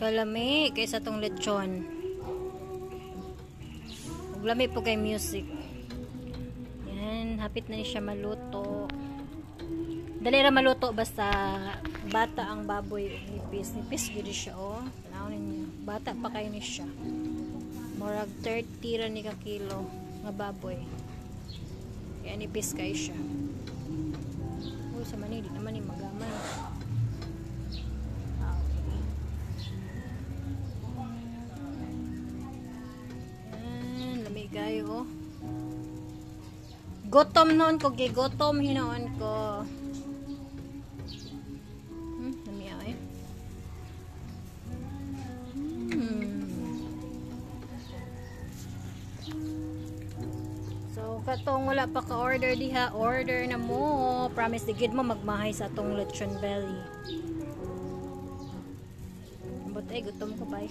Kalami kaysa tong lechon. Ug lami po kay music. Yan, hapit na ni siya maluto. Dali ra maluto basta bata ang baboy, nipis. Nipis gid siya oh. Tanawon ninyo. Bata pa kay ni siya. Murag 30 ra ni ka kilo nga baboy. Kaya nipis kay siya. Uy, sa mani di naman ni magaman. Gayo. Gutom noon ko, gigotom hinoon ko. Nami ay. So, katong wala pa ka-order diha, order na mo. Promise digid mo magmahay sa atong lechon belly. But gutom ko ba?